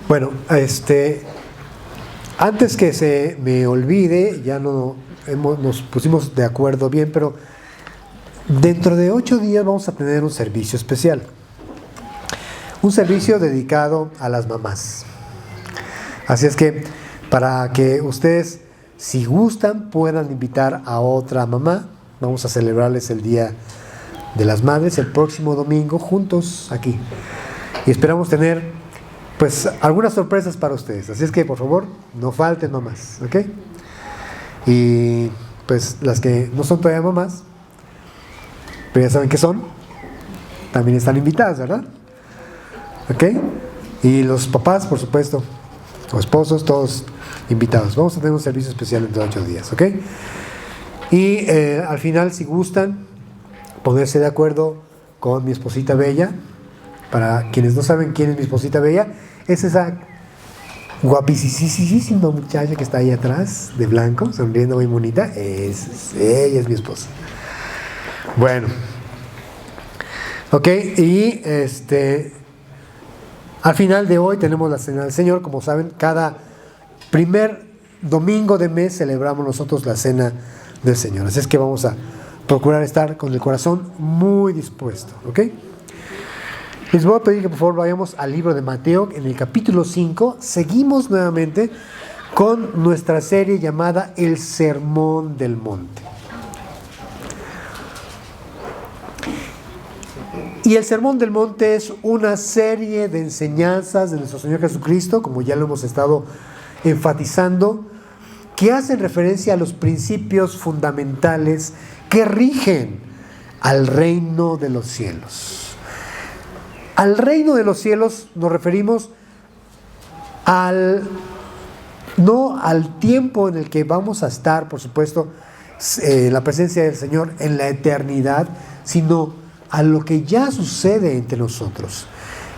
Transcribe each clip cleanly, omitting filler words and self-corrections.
Bueno, antes que se me olvide, ya nos pusimos de acuerdo bien, pero dentro de 8 días vamos a tener un servicio especial. Un servicio dedicado a las mamás. Así es que para que ustedes, si gustan, puedan invitar a otra mamá. Vamos a celebrarles el Día de las Madres el próximo domingo juntos aquí. Y esperamos tener pues algunas sorpresas para ustedes. Así es que por favor, no falten mamás, ¿ok? Y pues las que no son todavía mamás, pero ya saben qué son, también están invitadas, ¿verdad? ¿Ok? Y los papás, por supuesto, o esposos, todos invitados. Vamos a tener un servicio especial entre 8 días, ¿ok? Y al final, si gustan, ponerse de acuerdo con mi esposita bella. Para quienes no saben quién es mi esposita bella, es esa guapísima muchacha que está ahí atrás, de blanco, sonriendo muy bonita. Ella es mi esposa. Bueno. Ok, y al final de hoy tenemos la Cena del Señor. Como saben, cada primer domingo de mes celebramos nosotros la Cena del Señor. Así es que vamos a procurar estar con el corazón muy dispuesto, ¿ok? Les voy a pedir que por favor vayamos al libro de Mateo, en el capítulo 5. Seguimos nuevamente con nuestra serie llamada El Sermón del Monte. Y el Sermón del Monte es una serie de enseñanzas de nuestro Señor Jesucristo, como ya lo hemos estado enfatizando, que hacen referencia a los principios fundamentales que rigen al reino de los cielos. Al reino de los cielos nos referimos no al tiempo en el que vamos a estar, por supuesto, en la presencia del Señor en la eternidad, sino a lo que ya sucede entre nosotros,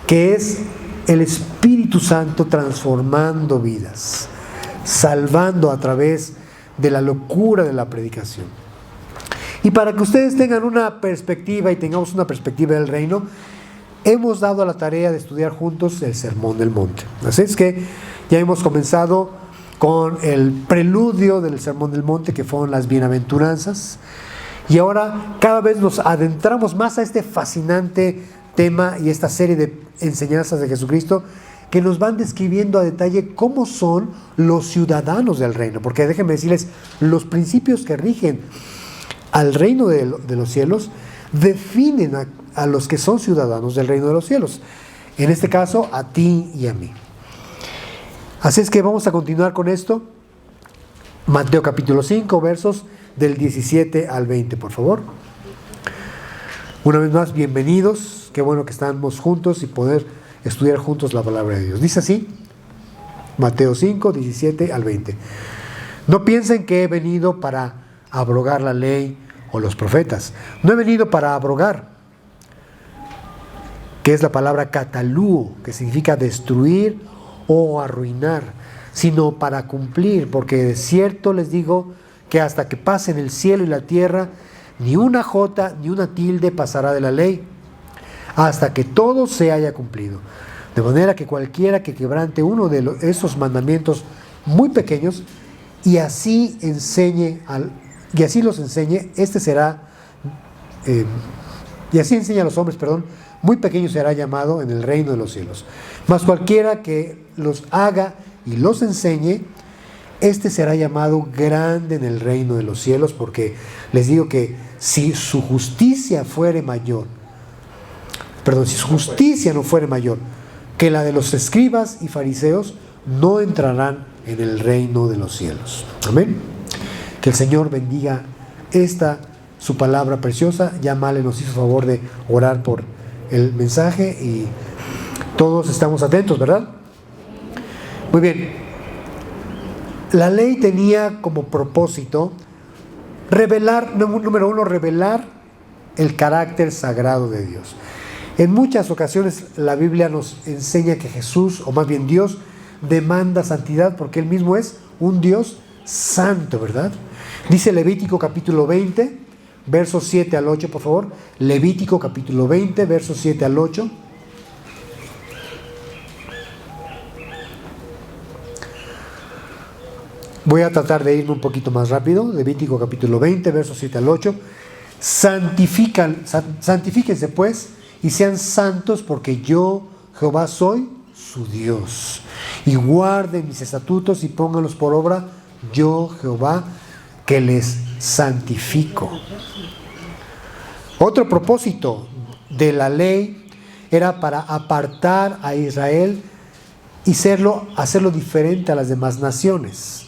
que es el Espíritu Santo transformando vidas, salvando a través de la locura de la predicación. Y para que ustedes tengan una perspectiva y tengamos una perspectiva del reino, hemos dado la tarea de estudiar juntos el Sermón del Monte. Así es que ya hemos comenzado con el preludio del Sermón del Monte, que fueron las bienaventuranzas, y ahora cada vez nos adentramos más a este fascinante tema y esta serie de enseñanzas de Jesucristo que nos van describiendo a detalle cómo son los ciudadanos del reino. Porque déjenme decirles, los principios que rigen al reino de los cielos definen a los que son ciudadanos del reino de los cielos. En este caso, a ti y a mí. Así es que vamos a continuar con esto. Mateo capítulo 5, versos del 17 al 20, por favor. Una vez más, bienvenidos. Qué bueno que estamos juntos y poder estudiar juntos la palabra de Dios. Dice así, Mateo 5, 17 al 20. No piensen que he venido para abrogar la ley o los profetas. No he venido para abrogar, que es la palabra katalúo, que significa destruir o arruinar, sino para cumplir, porque de cierto les digo que hasta que pasen el cielo y la tierra, ni una jota ni una tilde pasará de la ley, hasta que todo se haya cumplido. De manera que cualquiera que quebrante uno de esos mandamientos muy pequeños y así los enseñe, y así enseña a los hombres, muy pequeño será llamado en el reino de los cielos. Mas cualquiera que los haga y los enseñe, este será llamado grande en el reino de los cielos, porque les digo que si su justicia no fuere mayor que la de los escribas y fariseos, no entrarán en el reino de los cielos. Amén. Que el Señor bendiga su palabra preciosa. Ya Male nos hizo favor de orar por el mensaje y todos estamos atentos, ¿verdad? Muy bien. La ley tenía como propósito número uno, revelar el carácter sagrado de Dios. En muchas ocasiones la Biblia nos enseña que Jesús, o más bien Dios, demanda santidad porque Él mismo es un Dios santo, ¿verdad? Dice Levítico capítulo 20, versos 7 al 8, por favor. Levítico capítulo 20, versos 7 al 8. Voy a tratar de irme un poquito más rápido. Levítico capítulo 20, versos 7 al 8. Santifíquense pues y sean santos, porque yo, Jehová, soy su Dios. Y guarden mis estatutos y pónganlos por obra, yo, Jehová, que les santifico. Otro propósito de la ley era para apartar a Israel y hacerlo diferente a las demás naciones.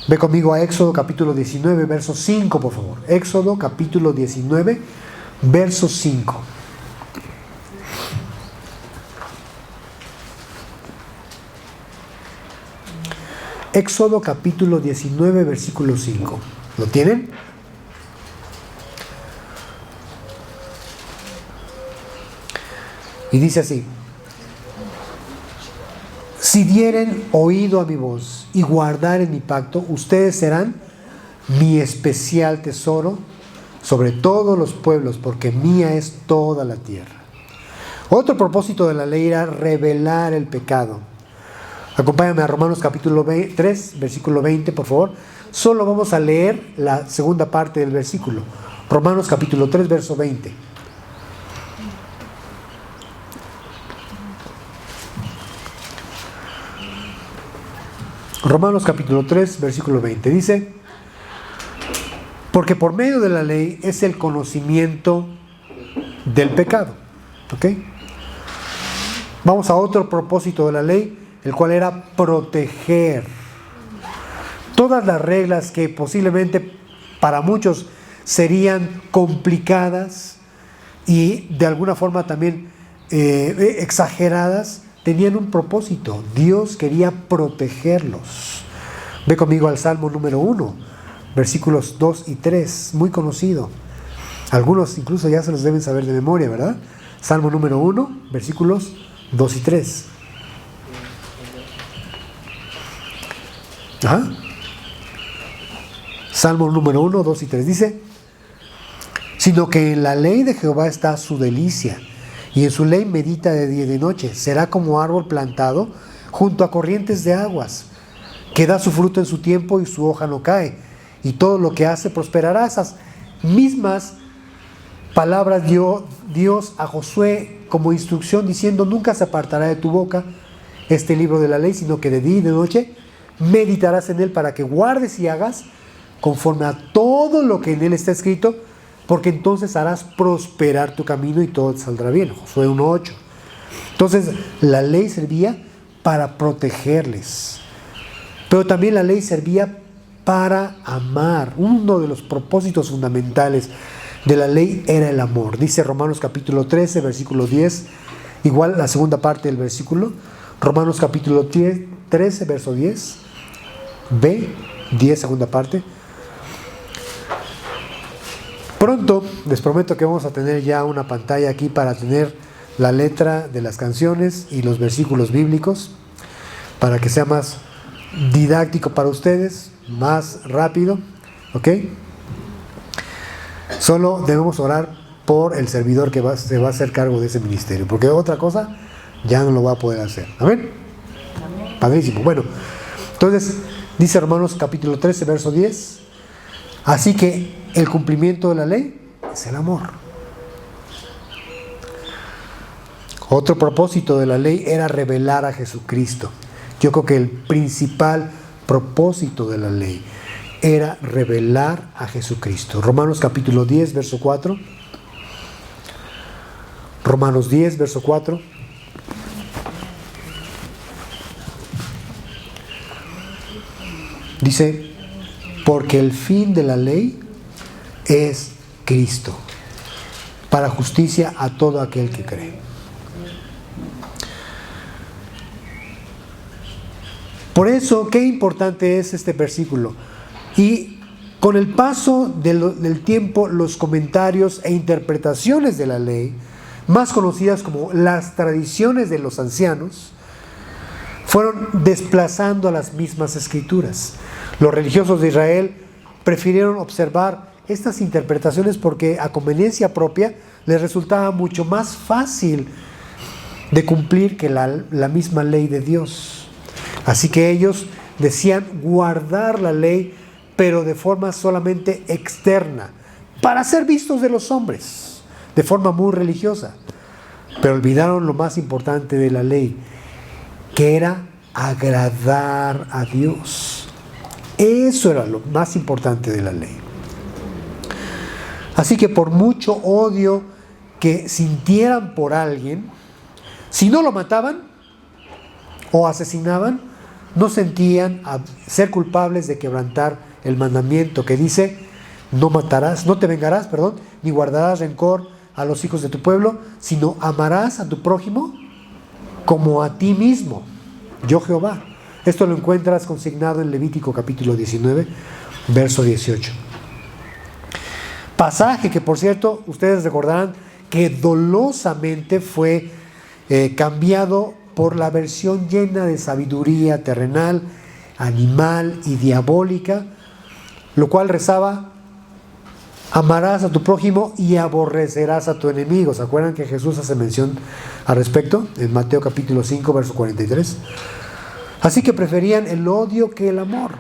Ve conmigo a Éxodo capítulo 19, verso 5, por favor. Éxodo capítulo 19, verso 5. Éxodo capítulo 19, versículo 5. ¿Lo tienen? Y dice así: si dieren oído a mi voz y guardaren mi pacto, ustedes serán mi especial tesoro sobre todos los pueblos, porque mía es toda la tierra. Otro propósito de la ley era revelar el pecado. Acompáñame a Romanos capítulo 3, versículo 20, por favor. Solo vamos a leer la segunda parte del versículo. Romanos capítulo 3, verso 20. Romanos capítulo 3, versículo 20. Dice: porque por medio de la ley es el conocimiento del pecado. ¿Ok? Vamos a otro propósito de la ley, el cual era proteger. Todas las reglas que posiblemente para muchos serían complicadas y de alguna forma también exageradas, tenían un propósito. Dios quería protegerlos. Ve conmigo al Salmo número 1, versículos 2 y 3, muy conocido. Algunos incluso ya se los deben saber de memoria, ¿verdad? Salmo número 1, versículos 2 y 3. Ajá. Salmo número 1, 2 y 3 dice: sino que en la ley de Jehová está su delicia, y en su ley medita de día y de noche. Será como árbol plantado junto a corrientes de aguas, que da su fruto en su tiempo y su hoja no cae, y todo lo que hace prosperará. Esas mismas palabras dio Dios a Josué como instrucción, diciendo: nunca se apartará de tu boca este libro de la ley, sino que de día y de noche meditarás en él, para que guardes y hagas conforme a todo lo que en él está escrito, porque entonces harás prosperar tu camino y todo te saldrá bien. Josué 1:8. Entonces la ley servía para protegerles, pero también la ley servía para amar. Uno de los propósitos fundamentales de la ley era el amor. Dice Romanos capítulo 13, versículo 10, igual la segunda parte del versículo. Romanos capítulo 13, verso 10, B, 10, segunda parte. Pronto les prometo que vamos a tener ya una pantalla aquí para tener la letra de las canciones y los versículos bíblicos, para que sea más didáctico para ustedes, más rápido, ¿ok? Solo debemos orar por el servidor que se va a hacer cargo de ese ministerio, porque otra cosa ya no lo va a poder hacer. ¿Amén? Amén. Padrísimo. Bueno, entonces dice Romanos capítulo 13, verso 10: así que el cumplimiento de la ley es el amor. Otro propósito de la ley era revelar a Jesucristo. Yo creo que el principal propósito de la ley era revelar a Jesucristo. Romanos capítulo 10, verso 4. Romanos 10, verso 4. Dice: porque el fin de la ley es Cristo, para justicia a todo aquel que cree. Por eso, qué importante es este versículo. Y con el paso del tiempo, los comentarios e interpretaciones de la ley, más conocidas como las tradiciones de los ancianos, fueron desplazando a las mismas escrituras. Los religiosos de Israel prefirieron observar estas interpretaciones porque a conveniencia propia les resultaba mucho más fácil de cumplir que la misma ley de Dios. Así que ellos decían guardar la ley, pero de forma solamente externa, para ser vistos de los hombres, de forma muy religiosa. Pero olvidaron lo más importante de la ley, que era agradar a Dios. Eso era lo más importante de la ley. Así que por mucho odio que sintieran por alguien, si no lo mataban o asesinaban, no sentían a ser culpables de quebrantar el mandamiento que dice: no matarás, no te vengarás, ni guardarás rencor a los hijos de tu pueblo, sino amarás a tu prójimo como a ti mismo, yo Jehová. Esto lo encuentras consignado en Levítico capítulo 19, verso 18. Pasaje que, por cierto, ustedes recordarán que dolosamente fue cambiado por la versión llena de sabiduría terrenal, animal y diabólica, lo cual rezaba: amarás a tu prójimo y aborrecerás a tu enemigo. ¿Se acuerdan que Jesús hace mención al respecto en Mateo capítulo 5, verso 43? Así que preferían el odio que el amor,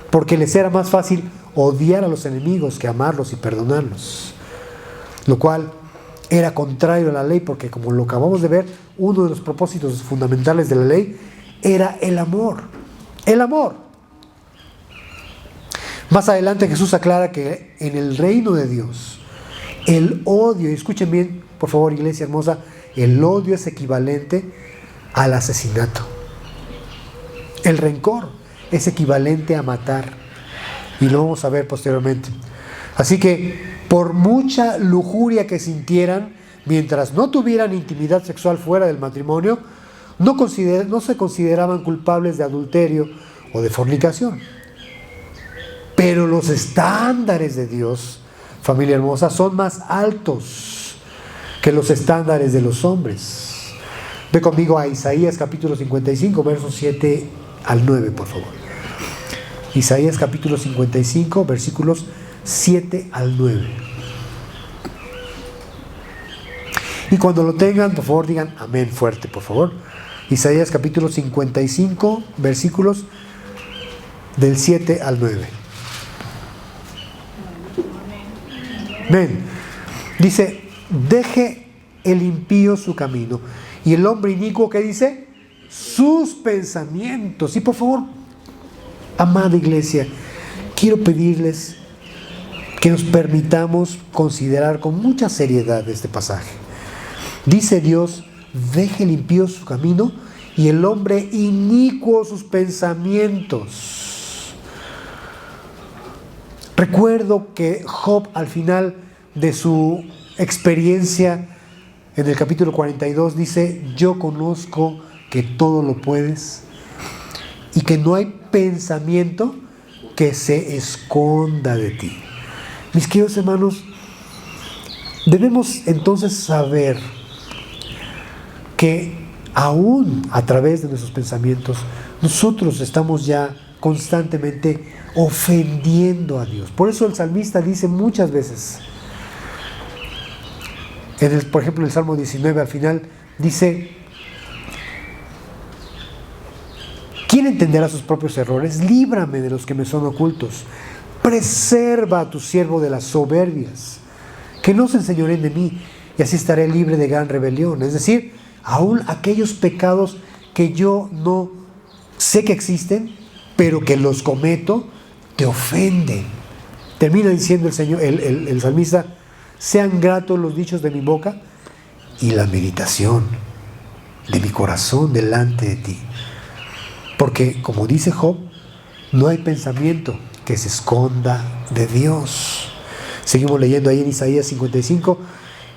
porque les era más fácil odiar a los enemigos que amarlos y perdonarlos, lo cual era contrario a la ley, porque, como lo acabamos de ver, uno de los propósitos fundamentales de la ley era el amor. El amor. Más adelante Jesús aclara que en el reino de Dios el odio, y escuchen bien por favor, iglesia hermosa, el odio es equivalente al asesinato. El rencor es equivalente a matar, y lo vamos a ver posteriormente. Así que por mucha lujuria que sintieran, mientras no tuvieran intimidad sexual fuera del matrimonio, no se consideraban culpables de adulterio o de fornicación. Pero los estándares de Dios, familia hermosa, son más altos que los estándares de los hombres. Ve conmigo a Isaías capítulo 55, versos 7 al 9, por favor. Isaías capítulo 55, versículos 7 al 9. Y cuando lo tengan, por favor, digan amén fuerte, por favor. Isaías capítulo 55, versículos del 7 al 9. Amén. Dice: deje el impío su camino, y el hombre inicuo, ¿qué dice? Sus pensamientos. Y por favor, amada iglesia, quiero pedirles que nos permitamos considerar con mucha seriedad este pasaje. Dice Dios: deje el impío su camino y el hombre inicuo sus pensamientos. Recuerdo que Job, al final de su experiencia, en el capítulo 42, dice: yo conozco que todo lo puedes y que no hay pensamiento que se esconda de ti. Mis queridos hermanos, debemos entonces saber que aún a través de nuestros pensamientos nosotros estamos ya constantemente ofendiendo a Dios. Por eso el salmista dice muchas veces, por ejemplo en el Salmo 19 al final dice: ¿quién entenderá sus propios errores? Líbrame de los que me son ocultos. Preserva a tu siervo de las soberbias, que no se enseñoreen de mí, y así estaré libre de gran rebelión. Es decir, aún aquellos pecados que yo no sé que existen, pero que los cometo, te ofenden. Termina diciendo el salmista: sean gratos los dichos de mi boca y la meditación de mi corazón delante de ti. Porque, como dice Job, no hay pensamiento que se esconda de Dios. Seguimos leyendo ahí en Isaías 55,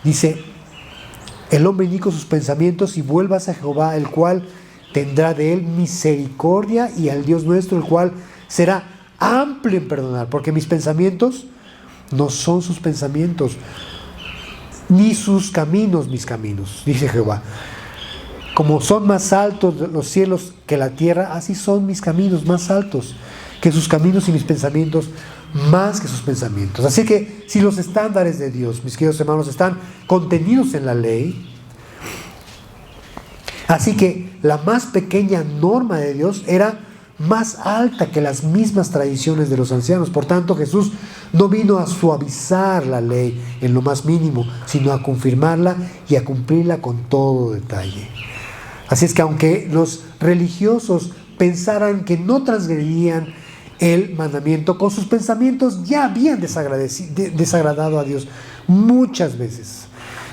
dice: el hombre inico sus pensamientos, y vuelvas a Jehová, el cual tendrá de él misericordia, y al Dios nuestro, el cual será amplio en perdonar, porque mis pensamientos no son sus pensamientos, ni sus caminos mis caminos, dice Jehová. Como son más altos los cielos que la tierra, así son mis caminos más altos que sus caminos, y mis pensamientos más que sus pensamientos. Así que si los estándares de Dios, mis queridos hermanos, están contenidos en la ley, así que la más pequeña norma de Dios era más alta que las mismas tradiciones de los ancianos. Por tanto, Jesús no vino a suavizar la ley en lo más mínimo, sino a confirmarla y a cumplirla con todo detalle. Así es que aunque los religiosos pensaran que no transgredían el mandamiento, con sus pensamientos ya habían desagradado a Dios muchas veces.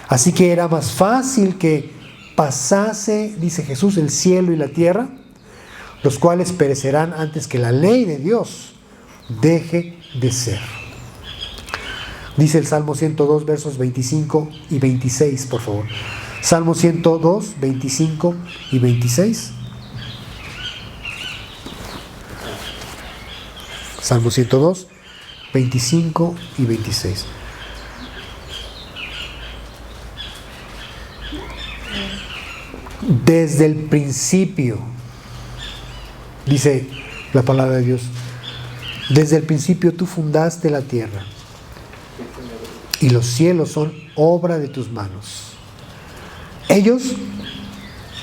Así que era más fácil que pasase, dice Jesús, el cielo y la tierra, los cuales perecerán antes que la ley de Dios deje de ser. Dice el Salmo 102, versos 25 y 26, por favor. Salmo 102, 25 y 26. Salmo 102, 25 y 26. Desde el principio, dice la palabra de Dios, desde el principio tú fundaste la tierra y los cielos son obra de tus manos. Ellos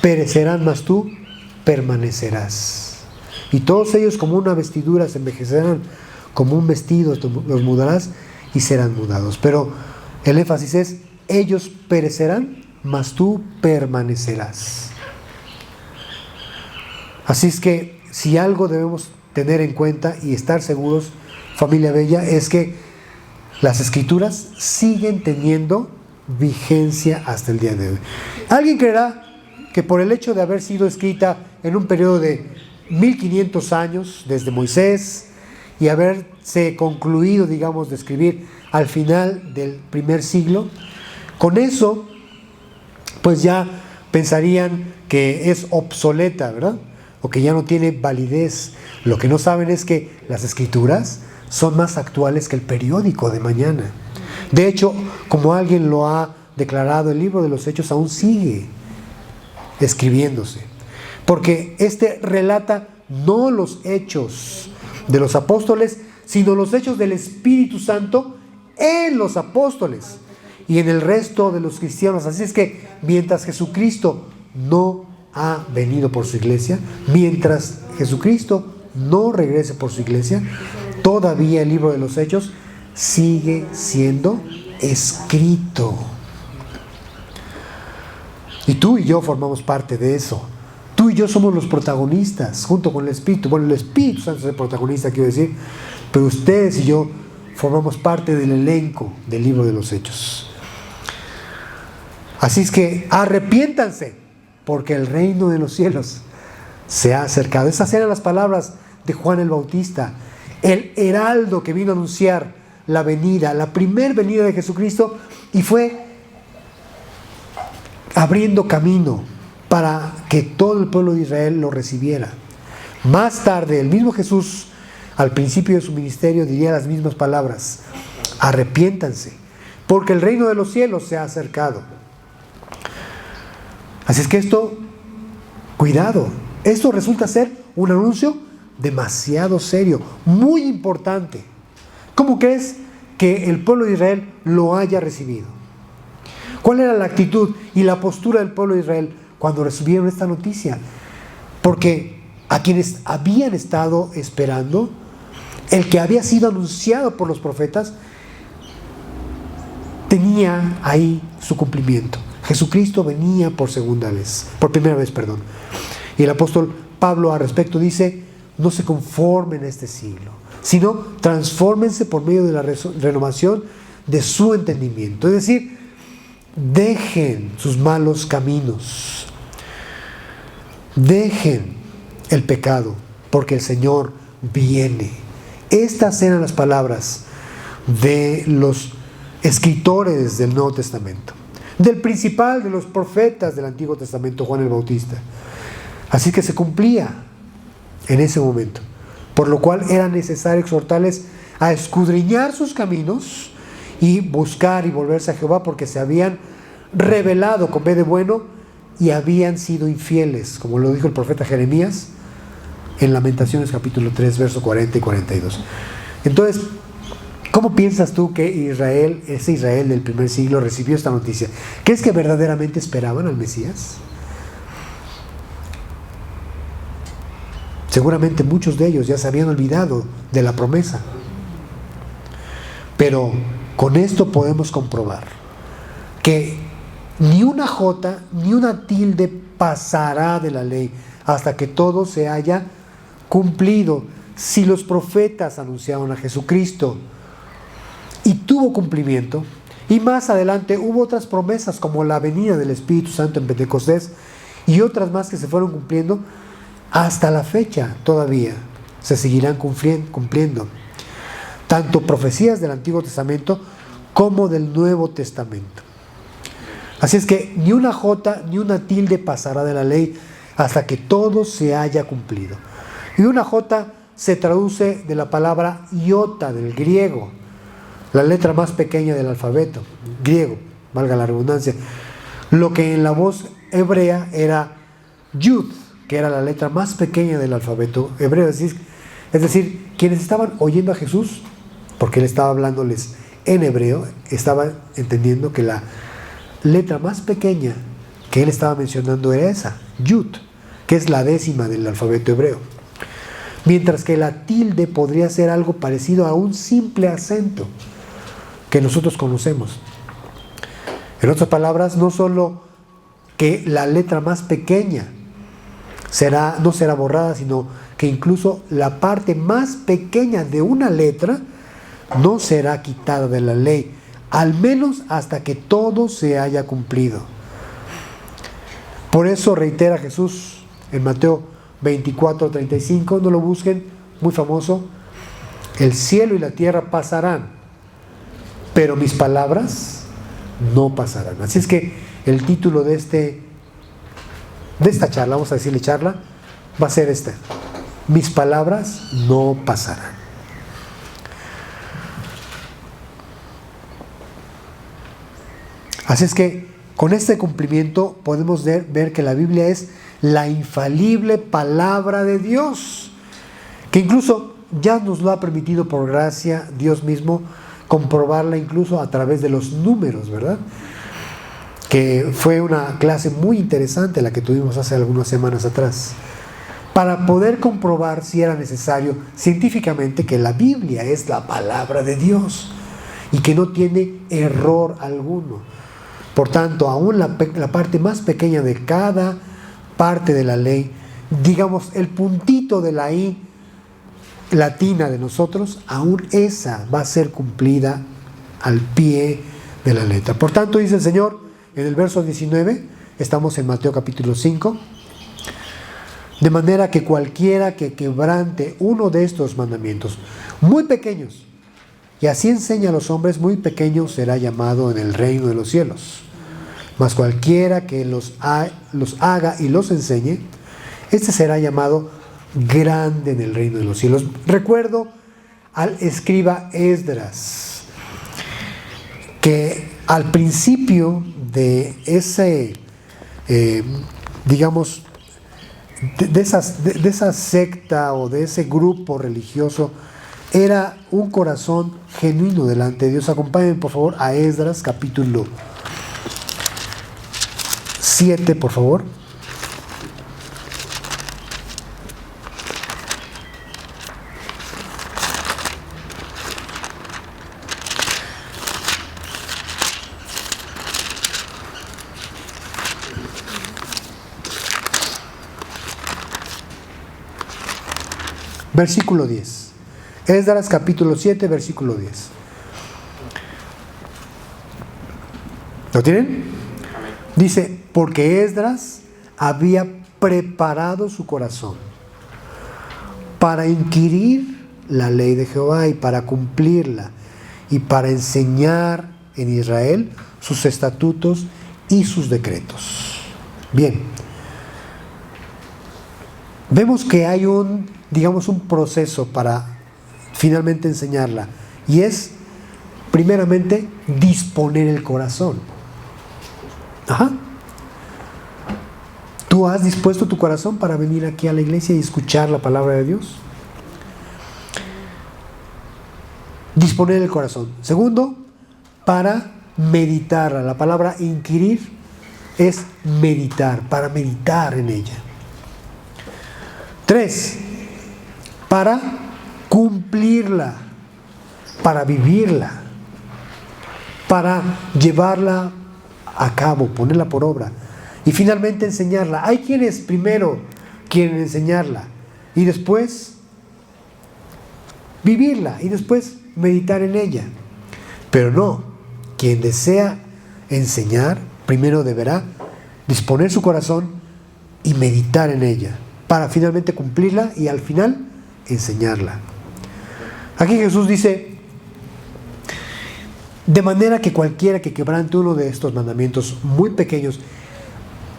perecerán, mas tú permanecerás. Y todos ellos como una vestidura se envejecerán, como un vestido los mudarás y serán mudados. Pero el énfasis es, ellos perecerán, mas tú permanecerás. Así es que si algo debemos tener en cuenta y estar seguros, familia bella, es que las escrituras siguen teniendo vigencia hasta el día de hoy. ¿Alguien creerá que por el hecho de haber sido escrita en un periodo de 1500 años, desde Moisés, y haberse concluido, digamos, de escribir al final del primer siglo, con eso, pues ya pensarían que es obsoleta, ¿verdad? O que ya no tiene validez? Lo que no saben es que las escrituras son más actuales que el periódico de mañana. De hecho, como alguien lo ha declarado, el libro de los Hechos aún sigue escribiéndose, porque este relata no los hechos de los apóstoles, sino los hechos del Espíritu Santo en los apóstoles y en el resto de los cristianos. Así es que mientras Jesucristo no ha venido por su iglesia, mientras Jesucristo no regrese por su iglesia, todavía el libro de los Hechos sigue siendo escrito. Y tú y yo formamos parte de eso. Tú y yo somos los protagonistas, junto con el Espíritu. Bueno, el Espíritu Santo es el protagonista, quiero decir, pero ustedes y yo formamos parte del elenco del libro de los Hechos. Así es que arrepiéntanse, porque el reino de los cielos se ha acercado. Esas eran las palabras de Juan el Bautista, el heraldo que vino a anunciar la venida, la primer venida de Jesucristo, y fue abriendo camino para que todo el pueblo de Israel lo recibiera. Más tarde, el mismo Jesús, al principio de su ministerio, diría las mismas palabras: arrepiéntanse, porque el reino de los cielos se ha acercado. Así es que esto, cuidado, esto resulta ser un anuncio demasiado serio, muy importante. ¿Cómo crees que el pueblo de Israel lo haya recibido? ¿Cuál era la actitud y la postura del pueblo de Israel cuando recibieron esta noticia? Porque a quienes habían estado esperando, el que había sido anunciado por los profetas, tenía ahí su cumplimiento. Jesucristo venía por primera vez. Y el apóstol Pablo al respecto dice: no se conformen a este siglo, sino transfórmense por medio de la renovación de su entendimiento. Es decir, dejen sus malos caminos, dejen el pecado, porque el Señor viene. Estas eran las palabras de los escritores del Nuevo Testamento, del principal de los profetas del Antiguo Testamento, Juan el Bautista. Así que se cumplía en ese momento, por lo cual era necesario exhortarles a escudriñar sus caminos y buscar y volverse a Jehová, porque se habían rebelado con B de bueno y habían sido infieles, como lo dijo el profeta Jeremías en Lamentaciones capítulo 3, verso 40 y 42. Entonces, ¿cómo piensas tú que Israel, ese Israel del primer siglo, recibió esta noticia? ¿Crees que verdaderamente esperaban al Mesías? Seguramente muchos de ellos ya se habían olvidado de la promesa. Pero con esto podemos comprobar que ni una jota ni una tilde pasará de la ley hasta que todo se haya cumplido. Si los profetas anunciaron a Jesucristo y tuvo cumplimiento, y más adelante hubo otras promesas como la venida del Espíritu Santo en Pentecostés y otras más que se fueron cumpliendo, hasta la fecha todavía se seguirán cumpliendo. Tanto profecías del Antiguo Testamento como del Nuevo Testamento. Así es que ni una jota ni una tilde pasará de la ley hasta que todo se haya cumplido. Y una jota se traduce de la palabra iota del griego, la letra más pequeña del alfabeto griego, valga la redundancia, lo que en la voz hebrea era yud, que era la letra más pequeña del alfabeto hebreo. Es decir, quienes estaban oyendo a Jesús, porque él estaba hablándoles en hebreo, estaban entendiendo que la letra más pequeña que él estaba mencionando era esa, yud, que es la 10ª del alfabeto hebreo. Mientras que la tilde podría ser algo parecido a un simple acento que nosotros conocemos. En otras palabras, no solo que la letra más pequeña no será borrada, sino que incluso la parte más pequeña de una letra no será quitada de la ley, al menos hasta que todo se haya cumplido. Por eso reitera Jesús en Mateo 24:35, no lo busquen, muy famoso: el cielo y la tierra pasarán, pero mis palabras no pasarán. Así es que el título de esta charla, vamos a decirle charla, va a ser esta: mis palabras no pasarán. Así es que con este cumplimiento podemos ver que la Biblia es la infalible palabra de Dios, que incluso ya nos lo ha permitido por gracia Dios mismo comprobarla incluso a través de los números, ¿verdad? Que fue una clase muy interesante la que tuvimos hace algunas semanas atrás, para poder comprobar si era necesario científicamente que la Biblia es la palabra de Dios y que no tiene error alguno. Por tanto, aún la parte más pequeña de cada parte de la ley, digamos el puntito de la I latina de nosotros, aún esa va a ser cumplida al pie de la letra. Por tanto, dice el Señor en el verso 19, estamos en Mateo capítulo 5, de manera que cualquiera que quebrante uno de estos mandamientos muy pequeños, y así enseña a los hombres, muy pequeño será llamado en el reino de los cielos. Mas cualquiera que los haga y los enseñe, este será llamado grande en el reino de los cielos. Recuerdo al escriba Esdras, que al principio de ese, digamos, de esa secta o de ese grupo religioso, era un corazón genuino delante de Dios. Acompáñenme por favor a Esdras capítulo 7, por favor. Versículo 10. Esdras capítulo 7, versículo 10. ¿Lo tienen? Dice, porque Esdras había preparado su corazón para inquirir la ley de Jehová y para cumplirla, y para enseñar en Israel sus estatutos y sus decretos. Bien, vemos que hay un proceso para finalmente enseñarla, y es primeramente disponer el corazón. Ajá. ¿Tú has dispuesto tu corazón para venir aquí a la iglesia y escuchar la palabra de Dios? Disponer el corazón. Segundo, para meditar. La palabra inquirir es meditar, para meditar en ella. 3, para cumplirla, para vivirla, para llevarla a cabo, ponerla por obra y finalmente enseñarla. Hay quienes primero quieren enseñarla y después vivirla y después meditar en ella. Pero no, quien desea enseñar primero deberá disponer su corazón y meditar en ella para finalmente cumplirla y al final enseñarla. Aquí Jesús dice: de manera que cualquiera que quebrante uno de estos mandamientos muy pequeños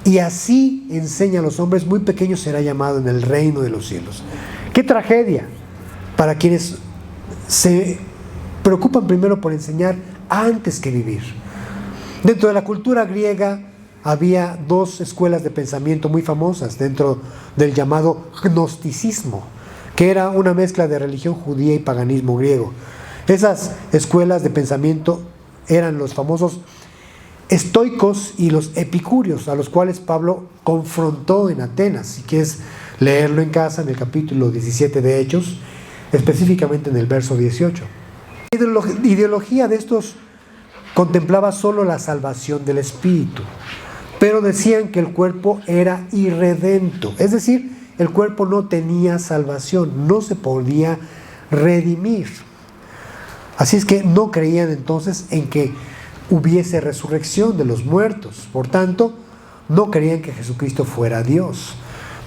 y así enseña a los hombres muy pequeños será llamado en el reino de los cielos. ¡Qué tragedia! Para quienes se preocupan primero por enseñar antes que vivir. Dentro de la cultura griega había dos escuelas de pensamiento muy famosas dentro del llamado gnosticismo, que era una mezcla de religión judía y paganismo griego. Esas escuelas de pensamiento eran los famosos estoicos y los epicúreos, a los cuales Pablo confrontó en Atenas. Si quieres leerlo en casa, en el capítulo 17 de Hechos, específicamente en el verso 18. La ideología de estos contemplaba solo la salvación del espíritu, pero decían que el cuerpo era irredento, es decir, el cuerpo no tenía salvación, no se podía redimir. Así es que no creían entonces en que hubiese resurrección de los muertos. Por tanto, no creían que Jesucristo fuera Dios,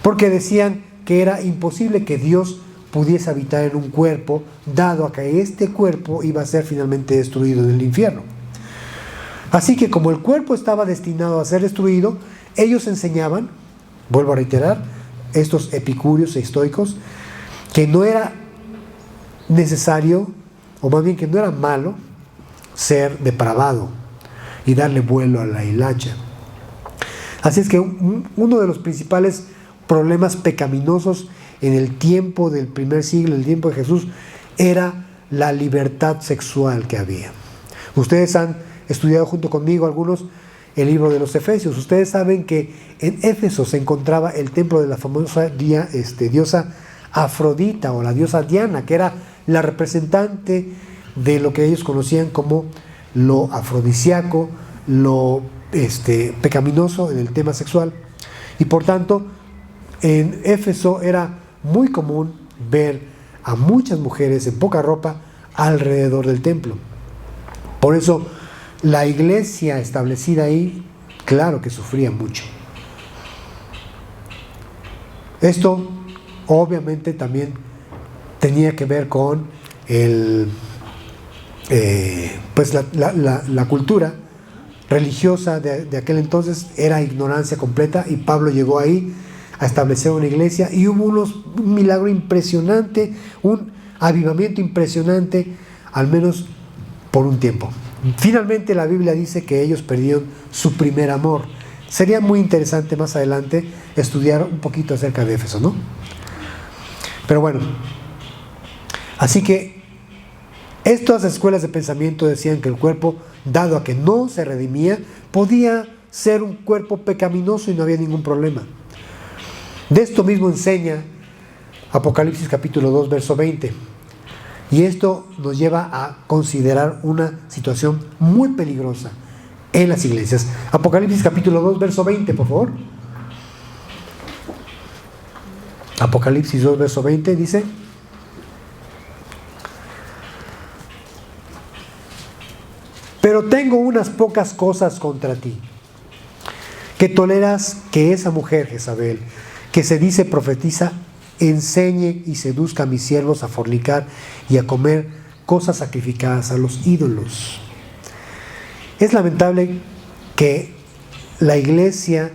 porque decían que era imposible que Dios pudiese habitar en un cuerpo, dado a que este cuerpo iba a ser finalmente destruido en el infierno. Así que como el cuerpo estaba destinado a ser destruido, ellos enseñaban, vuelvo a reiterar, estos epicúreos e estoicos, que no era necesario, o más bien que no era malo, ser depravado y darle vuelo a la hilacha. Así es que uno de los principales problemas pecaminosos en el tiempo del primer siglo, en el tiempo de Jesús, era la libertad sexual que había. Ustedes han estudiado junto conmigo algunos el libro de los Efesios. Ustedes saben que en Éfeso se encontraba el templo de la famosa diosa Afrodita o la diosa Diana, que era la representante de lo que ellos conocían como lo afrodisíaco, lo pecaminoso en el tema sexual. Y por tanto, en Éfeso era muy común ver a muchas mujeres en poca ropa alrededor del templo. Por eso, la iglesia establecida ahí, claro que sufría mucho. Esto, obviamente, también tenía que ver con la cultura religiosa de aquel entonces. Era ignorancia completa y Pablo llegó ahí a establecer una iglesia y hubo un milagro impresionante, un avivamiento impresionante, al menos por un tiempo. Finalmente la Biblia dice que ellos perdieron su primer amor. Sería muy interesante más adelante estudiar un poquito acerca de Éfeso, ¿no? Pero bueno, así que estas escuelas de pensamiento decían que el cuerpo, dado a que no se redimía, podía ser un cuerpo pecaminoso y no había ningún problema. De esto mismo enseña Apocalipsis capítulo 2, verso 20. Y esto nos lleva a considerar una situación muy peligrosa en las iglesias. Apocalipsis capítulo 2, verso 20, por favor. Apocalipsis 2, verso 20 dice: pero tengo unas pocas cosas contra ti, que toleras que esa mujer, Jezabel, que se dice profetiza, enseñe y seduzca a mis siervos a fornicar y a comer cosas sacrificadas a los ídolos. Es lamentable que la iglesia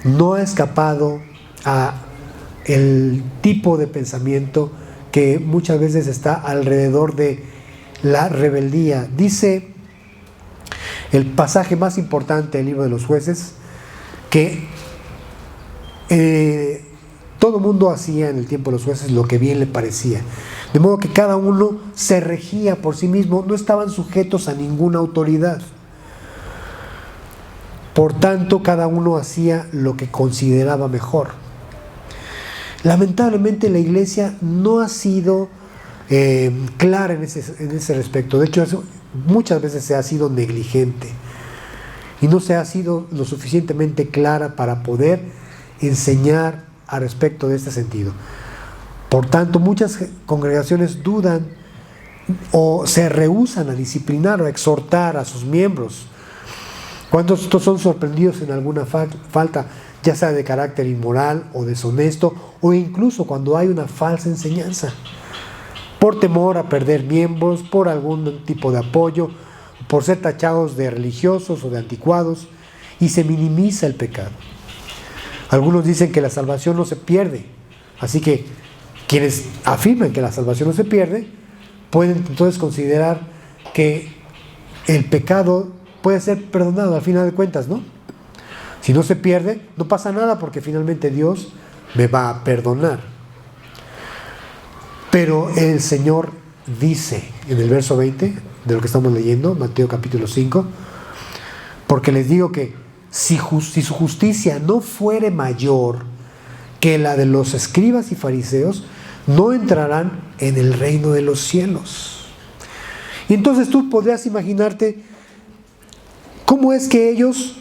no ha escapado a el tipo de pensamiento que muchas veces está alrededor de la rebeldía. Dice el pasaje más importante del libro de los Jueces que todo mundo hacía en el tiempo de los jueces lo que bien le parecía, de modo que cada uno se regía por sí mismo, no estaban sujetos a ninguna autoridad. Por tanto, cada uno hacía lo que consideraba mejor. Lamentablemente la iglesia no ha sido clara en ese respecto. De hecho, muchas veces se ha sido negligente y no se ha sido lo suficientemente clara para poder enseñar al respecto de este sentido. Por tanto, muchas congregaciones dudan o se rehúsan a disciplinar o a exhortar a sus miembros. Cuando estos son sorprendidos en alguna falta, ya sea de carácter inmoral o deshonesto, o incluso cuando hay una falsa enseñanza, por temor a perder miembros, por algún tipo de apoyo, por ser tachados de religiosos o de anticuados, y se minimiza el pecado. Algunos dicen que la salvación no se pierde, así que quienes afirman que la salvación no se pierde, pueden entonces considerar que el pecado puede ser perdonado al final de cuentas, ¿no? Si no se pierde, no pasa nada porque finalmente Dios me va a perdonar. Pero el Señor dice en el verso 20 de lo que estamos leyendo, Mateo capítulo 5, porque les digo que si su justicia no fuere mayor que la de los escribas y fariseos, no entrarán en el reino de los cielos. Y entonces tú podrías imaginarte cómo es que ellos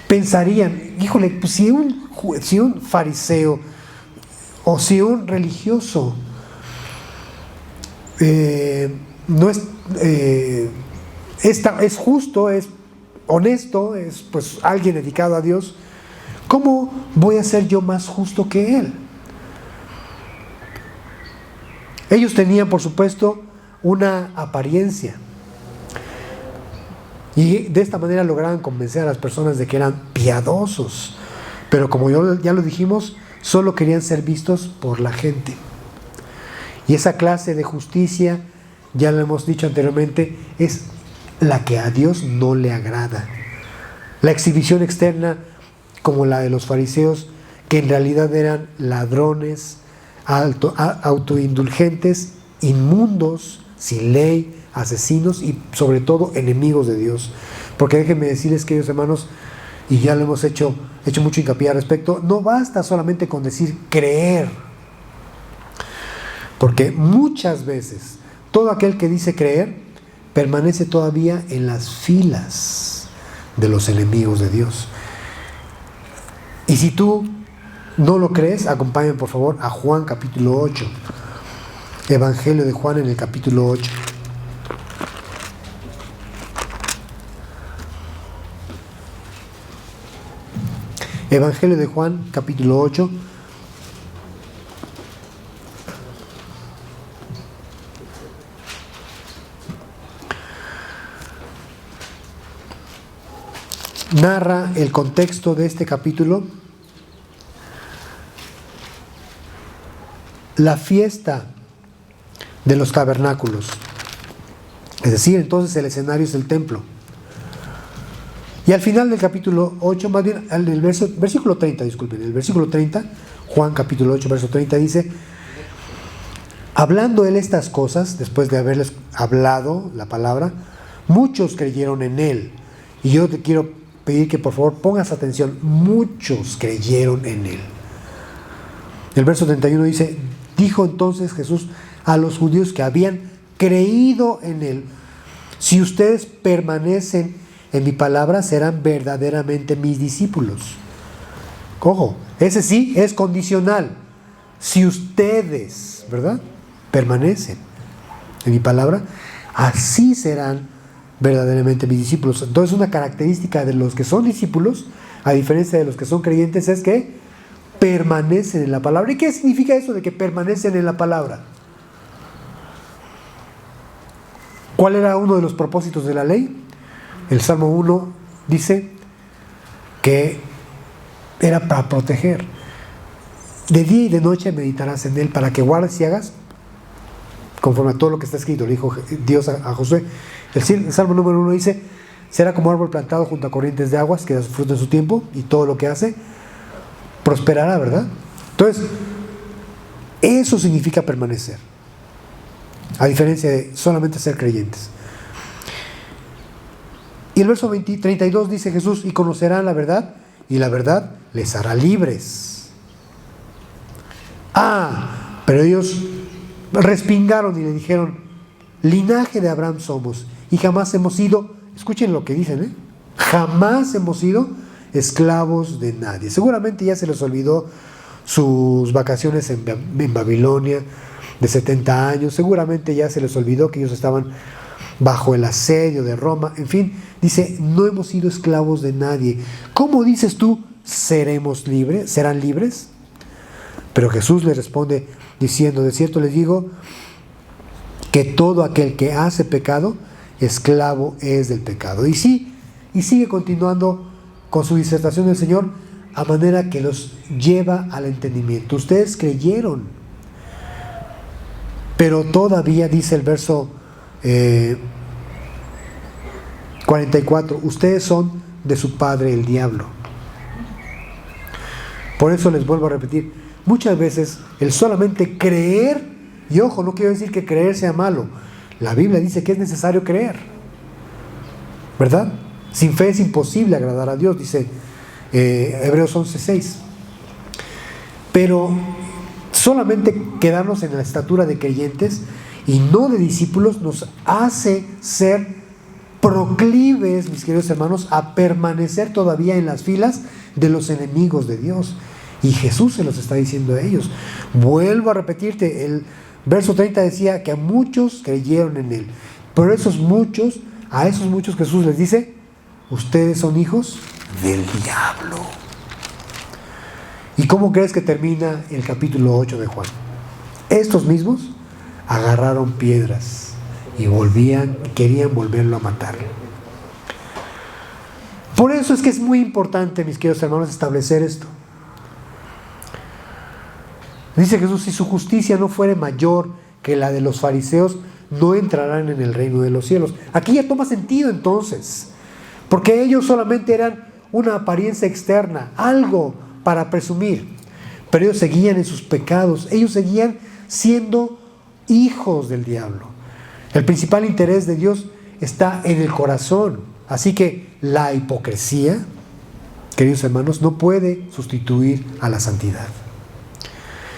pensarían, híjole, pues si un fariseo o si un religioso no es justo, es honesto, es pues alguien dedicado a Dios, ¿cómo voy a ser yo más justo que él? Ellos tenían, por supuesto, una apariencia. Y de esta manera lograban convencer a las personas de que eran piadosos. Pero como ya lo dijimos, solo querían ser vistos por la gente. Y esa clase de justicia, ya lo hemos dicho anteriormente, es la que a Dios no le agrada. La exhibición externa, como la de los fariseos, que en realidad eran ladrones, autoindulgentes, inmundos, sin ley, asesinos y sobre todo enemigos de Dios. Porque déjenme decirles, queridos hermanos, y ya lo hemos hecho mucho hincapié al respecto, no basta solamente con decir creer, porque muchas veces todo aquel que dice creer permanece todavía en las filas de los enemigos de Dios. Y si tú no lo crees, acompáñame por favor a Juan capítulo 8, Evangelio de Juan en el capítulo 8. Evangelio de Juan, capítulo 8. Narra el contexto de este capítulo. La fiesta de los tabernáculos. Es decir, entonces el escenario es el templo. Y al final del capítulo 8, más bien, en el versículo 30, disculpen, el versículo 30, Juan capítulo 8, verso 30 dice: hablando él estas cosas, después de haberles hablado la palabra, muchos creyeron en él. Y yo te quiero pedir que por favor pongas atención, muchos creyeron en él. El verso 31 dice: dijo entonces Jesús a los judíos que habían creído en él: si ustedes permanecen en mi palabra, serán verdaderamente mis discípulos. Ojo, ese sí es condicional. Si ustedes, ¿verdad?, permanecen en mi palabra, así serán verdaderamente mis discípulos. Entonces, una característica de los que son discípulos, a diferencia de los que son creyentes, es que permanecen en la palabra. ¿Y qué significa eso de que permanecen en la palabra? ¿Cuál era uno de los propósitos de la ley? El Salmo 1 dice que era para proteger. De día y de noche meditarás en él para que guardes y hagas conforme a todo lo que está escrito, le dijo Dios a Josué. El Salmo número 1 dice: será como árbol plantado junto a corrientes de aguas que da su fruto en su tiempo, y todo lo que hace prosperará, ¿verdad? Entonces, eso significa permanecer, a diferencia de solamente ser creyentes. Y el verso 32 dice Jesús: y conocerán la verdad, y la verdad les hará libres. Pero ellos respingaron y le dijeron: linaje de Abraham somos y jamás hemos sido, escuchen lo que dicen, jamás hemos sido esclavos de nadie. Seguramente ya se les olvidó sus vacaciones en Babilonia de 70 años, seguramente ya se les olvidó que ellos estaban bajo el asedio de Roma. En fin, dice: no hemos sido esclavos de nadie. ¿Cómo dices tú, seremos libres? ¿Serán libres? Pero Jesús les responde diciendo: de cierto les digo que todo aquel que hace pecado, esclavo es del pecado. Y sigue continuando con su disertación del Señor, a manera que los lleva al entendimiento. Ustedes creyeron, pero todavía, dice el verso 44, ustedes son de su padre el diablo. Por eso les vuelvo a repetir, muchas veces el solamente creer, y ojo, no quiero decir que creer sea malo, la Biblia dice que es necesario creer, ¿verdad? Sin fe es imposible agradar a Dios, dice Hebreos 11:6. Pero solamente quedarnos en la estatura de creyentes y no de discípulos nos hace ser proclives, mis queridos hermanos, a permanecer todavía en las filas de los enemigos de Dios. Y Jesús se los está diciendo a ellos. Vuelvo a repetirte, el verso 30 decía que a muchos creyeron en Él, pero a esos muchos Jesús les dice: ustedes son hijos del diablo. ¿Y cómo crees que termina el capítulo 8 de Juan? Estos mismos agarraron piedras y querían volverlo a matar. Por eso es que es muy importante, mis queridos hermanos, establecer esto. Dice Jesús: si su justicia no fuere mayor que la de los fariseos, no entrarán en el reino de los cielos. Aquí ya toma sentido entonces, porque ellos solamente eran una apariencia externa, algo para presumir, pero ellos seguían en sus pecados, ellos seguían siendo hijos del diablo. El principal interés de Dios está en el corazón, así que la hipocresía, queridos hermanos, no puede sustituir a la santidad.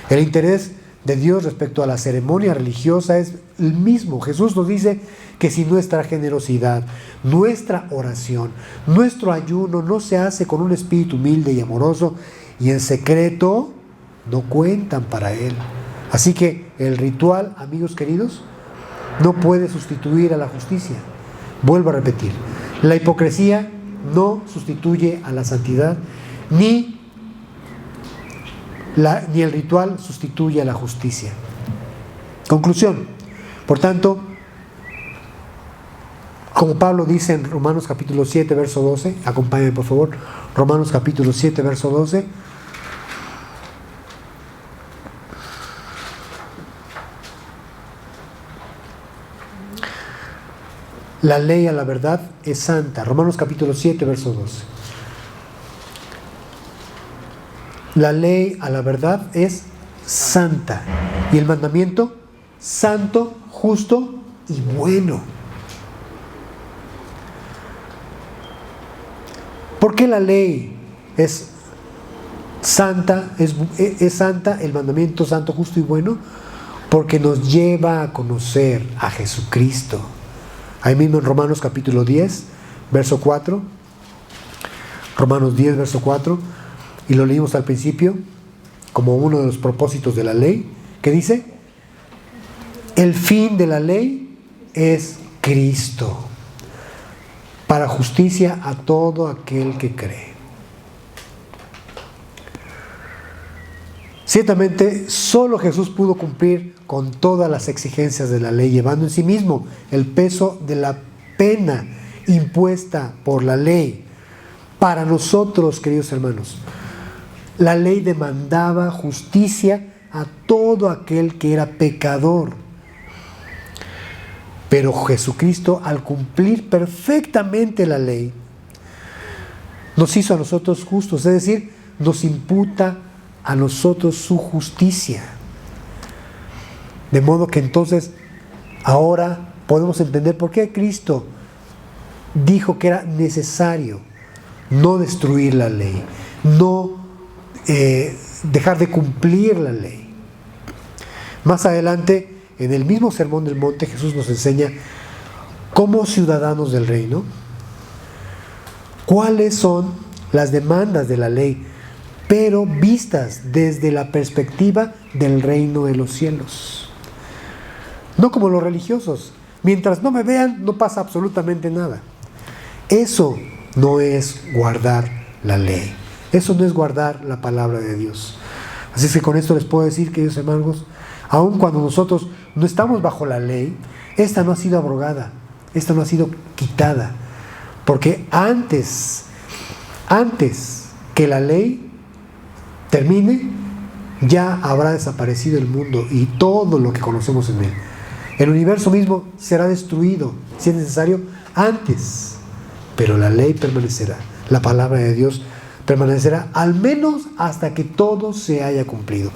El interés de Dios respecto a la ceremonia religiosa es el mismo. Jesús nos dice que si nuestra generosidad, nuestra oración, nuestro ayuno no se hace con un espíritu humilde y amoroso y en secreto, no cuentan para Él. Así que el ritual, amigos queridos, no puede sustituir a la justicia. Vuelvo a repetir, la hipocresía no sustituye a la santidad, ni el ritual sustituye a la justicia. Conclusión. Por tanto, como Pablo dice en Romanos capítulo 7, verso 12, acompáñenme por favor, Romanos capítulo 7, verso 12. La ley a la verdad es santa. Romanos capítulo 7, verso 12. La ley a la verdad es santa. Y el mandamiento, santo, justo y bueno. ¿Por qué la ley es santa? Es santa, el mandamiento santo, justo y bueno, porque nos lleva a conocer a Jesucristo. Ahí mismo en Romanos capítulo 10, verso 4. Romanos 10, verso 4. Y lo leímos al principio como uno de los propósitos de la ley, que dice: el fin de la ley es Cristo, para justicia a todo aquel que cree. Ciertamente, solo Jesús pudo cumplir con todas las exigencias de la ley, llevando en sí mismo el peso de la pena impuesta por la ley. Para nosotros, queridos hermanos, la ley demandaba justicia a todo aquel que era pecador. Pero Jesucristo, al cumplir perfectamente la ley, nos hizo a nosotros justos, es decir, nos imputa a nosotros su justicia. De modo que entonces ahora podemos entender por qué Cristo dijo que era necesario no destruir la ley, no dejar de cumplir la ley. Más adelante, en el mismo Sermón del Monte, Jesús nos enseña, como ciudadanos del reino, cuáles son las demandas de la ley, pero vistas desde la perspectiva del reino de los cielos. No como los religiosos. Mientras no me vean, no pasa absolutamente nada. Eso no es guardar la ley. Eso no es guardar la palabra de Dios. Así es que con esto les puedo decir, queridos hermanos, aun cuando nosotros no estamos bajo la ley, esta no ha sido abrogada, esta no ha sido quitada. Porque antes que la ley termine, ya habrá desaparecido el mundo y todo lo que conocemos en él. El universo mismo será destruido, si es necesario, antes. Pero la ley permanecerá, la palabra de Dios permanecerá, al menos hasta que todo se haya cumplido.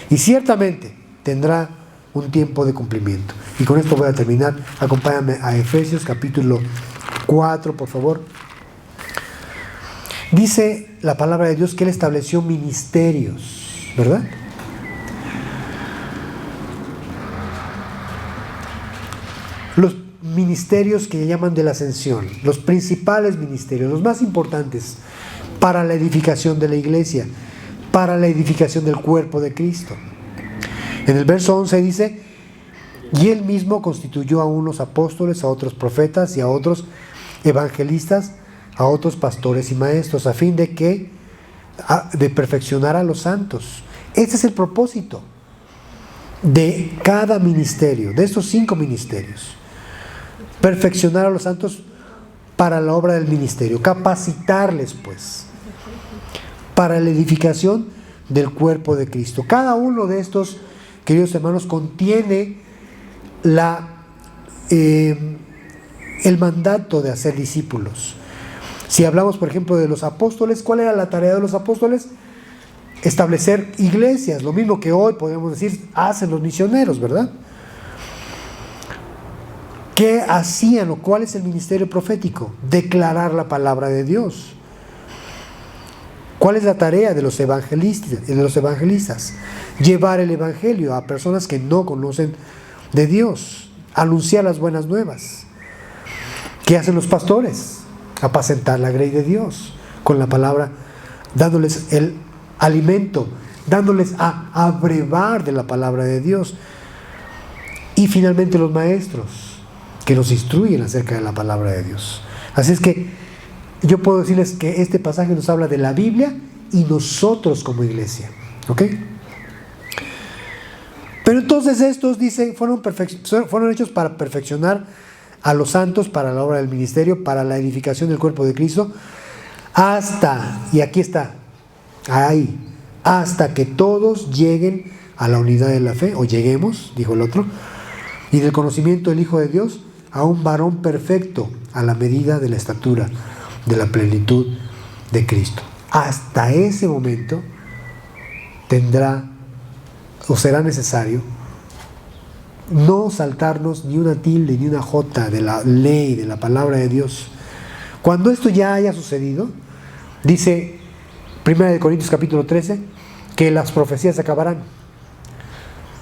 Y ciertamente tendrá un tiempo de cumplimiento. Y con esto voy a terminar. Acompáñame a Efesios capítulo 4, por favor. Dice la palabra de Dios que Él estableció ministerios, ¿verdad? Los ministerios que llaman de la ascensión, los principales ministerios, los más importantes para la edificación de la iglesia, para la edificación del cuerpo de Cristo. En el verso 11 dice, y Él mismo constituyó a unos apóstoles, a otros profetas y a otros evangelistas, a otros pastores y maestros, a fin de perfeccionar a los santos. Ese es el propósito de cada ministerio, de estos 5 ministerios. Perfeccionar a los santos para la obra del ministerio, capacitarles pues para la edificación del cuerpo de Cristo. Cada uno de estos, queridos hermanos, contiene el mandato de hacer discípulos. Si hablamos, por ejemplo, de los apóstoles, ¿cuál era la tarea de los apóstoles? Establecer iglesias, lo mismo que hoy podemos decir hacen los misioneros, ¿verdad? ¿Qué hacían o cuál es el ministerio profético? Declarar la palabra de Dios. ¿Cuál es la tarea de los evangelistas? Llevar el evangelio a personas que no conocen de Dios, anunciar las buenas nuevas. ¿Qué hacen los pastores? Apacentar la grey de Dios con la palabra, dándoles el alimento, dándoles a abrevar de la palabra de Dios. Y finalmente los maestros, que nos instruyen acerca de la palabra de Dios. Así es que yo puedo decirles que este pasaje nos habla de la Biblia y nosotros como iglesia. ¿Ok? Pero entonces estos, dice, fueron hechos para perfeccionar a los santos, para la obra del ministerio, para la edificación del cuerpo de Cristo, hasta, y aquí está, ahí, hasta que todos lleguen a la unidad de la fe, o lleguemos, dijo el otro, y del conocimiento del Hijo de Dios, a un varón perfecto, a la medida de la estatura de la plenitud de Cristo. Hasta ese momento tendrá o será necesario no saltarnos ni una tilde ni una jota de la ley, de la palabra de Dios. Cuando esto ya haya sucedido, dice 1 Corintios capítulo 13, que las profecías se acabarán.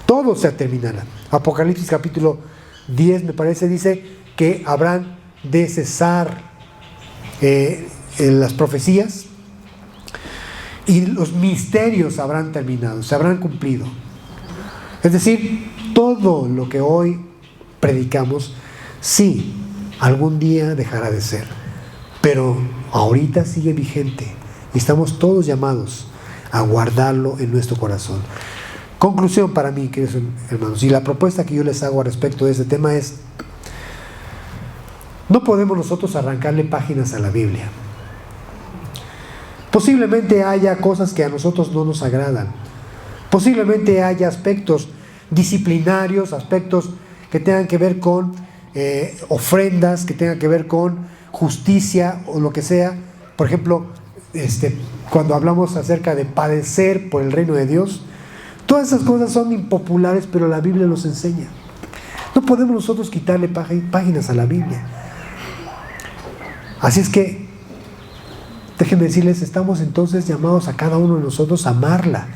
Todo se terminará. Apocalipsis capítulo 10, me parece, dice que habrán de cesar las profecías y los misterios habrán terminado, se habrán cumplido. Es decir, todo lo que hoy predicamos, sí, algún día dejará de ser, pero ahorita sigue vigente y estamos todos llamados a guardarlo en nuestro corazón. Conclusión para mí, queridos hermanos, y la propuesta que yo les hago al respecto de este tema es: no podemos nosotros arrancarle páginas a la Biblia. Posiblemente haya cosas que a nosotros no nos agradan. Posiblemente haya aspectos disciplinarios, aspectos que tengan que ver con ofrendas, que tengan que ver con justicia o lo que sea. Por ejemplo, cuando hablamos acerca de padecer por el reino de Dios, todas esas cosas son impopulares, pero la Biblia los enseña. No podemos nosotros quitarle páginas a la Biblia. Así es que, déjenme decirles, estamos entonces llamados a cada uno de nosotros a amarla,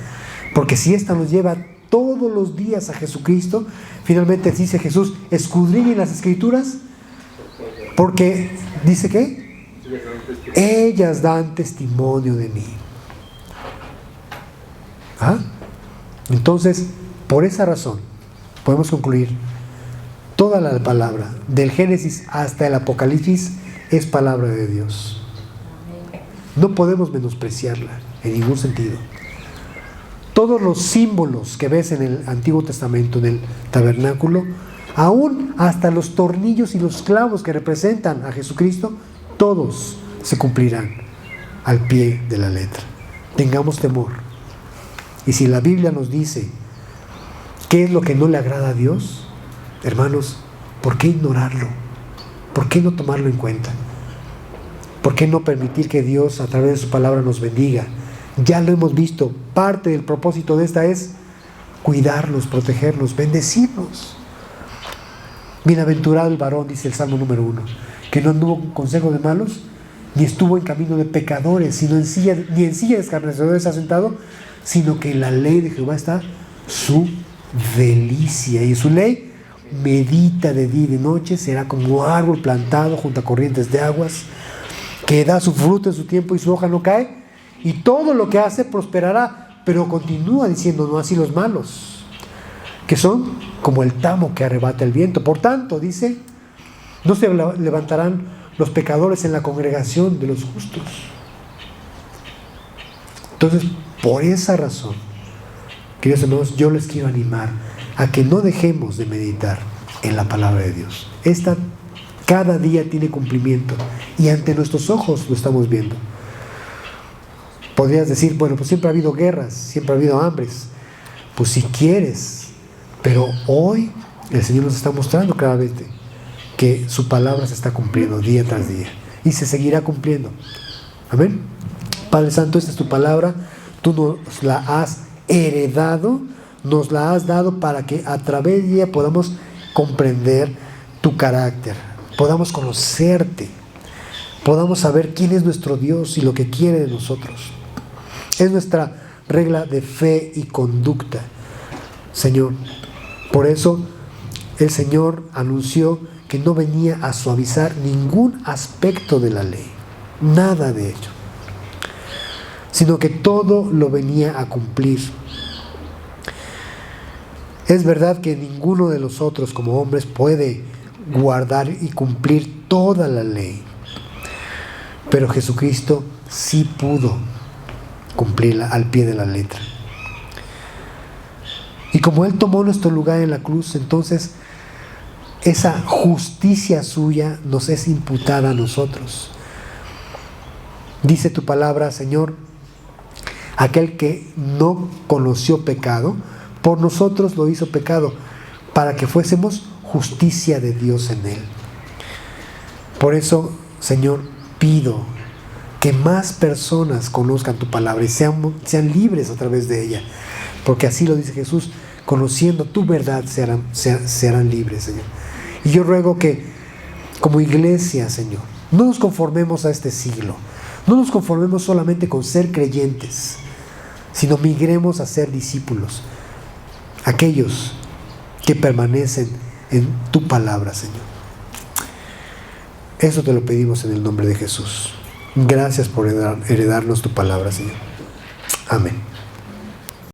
porque si esta nos lleva todos los días a Jesucristo, finalmente dice Jesús, escudriñen las Escrituras, porque, ¿dice qué? Ellas dan testimonio de mí. ¿Ah? Entonces, por esa razón, podemos concluir, toda la palabra, del Génesis hasta el Apocalipsis, es palabra de Dios. No podemos menospreciarla en ningún sentido. Todos los símbolos que ves en el Antiguo Testamento, en el tabernáculo, aún hasta los tornillos y los clavos que representan a Jesucristo, todos se cumplirán al pie de la letra. Tengamos temor. Y si la Biblia nos dice qué es lo que no le agrada a Dios, hermanos, ¿por qué ignorarlo? ¿Por qué no tomarlo en cuenta? ¿Por qué no permitir que Dios a través de su palabra nos bendiga? Ya lo hemos visto, parte del propósito de esta es cuidarlos, protegerlos, bendecirlos. Bienaventurado el varón, dice el Salmo número 1, que no anduvo con consejo de malos, ni estuvo en camino de pecadores, sino ni en silla de escarnecedores ha sentado, sino que en la ley de Jehová está su delicia, y su ley medita de día y de noche. Será como árbol plantado junto a corrientes de aguas, que da su fruto en su tiempo y su hoja no cae, y todo lo que hace prosperará. Pero continúa diciendo, no así los malos, que son como el tamo que arrebata el viento. Por tanto, dice, no se levantarán los pecadores en la congregación de los justos. Entonces, por esa razón, queridos hermanos, yo les quiero animar a que no dejemos de meditar en la palabra de Dios. Esta cada día tiene cumplimiento y ante nuestros ojos lo estamos viendo. Podrías decir, bueno, pues siempre ha habido guerras, siempre ha habido hambres. Pues si quieres, pero hoy el Señor nos está mostrando claramente que su palabra se está cumpliendo día tras día y se seguirá cumpliendo. Amén. Padre Santo, esta es tu palabra, tú nos la has heredado, nos la has dado para que a través de ella podamos comprender tu carácter, podamos conocerte, podamos saber quién es nuestro Dios y lo que quiere de nosotros. Es nuestra regla de fe y conducta, Señor. Por eso el Señor anunció que no venía a suavizar ningún aspecto de la ley, nada de ello, sino que todo lo venía a cumplir. Es verdad que ninguno de nosotros como hombres puede guardar y cumplir toda la ley, pero Jesucristo sí pudo cumplirla al pie de la letra. Y como Él tomó nuestro lugar en la cruz, entonces esa justicia suya nos es imputada a nosotros. Dice tu palabra, Señor, aquel que no conoció pecado, por nosotros lo hizo pecado, para que fuésemos justicia de Dios en Él. Por eso, Señor, pido que más personas conozcan tu palabra y sean libres a través de ella, porque así lo dice Jesús, conociendo tu verdad serán libres, Señor. Y yo ruego que como iglesia, Señor, no nos conformemos a este siglo, no nos conformemos solamente con ser creyentes, sino migremos a ser discípulos, aquellos que permanecen en tu palabra, Señor. Eso te lo pedimos en el nombre de Jesús. Gracias por heredarnos tu palabra, Señor. Amén.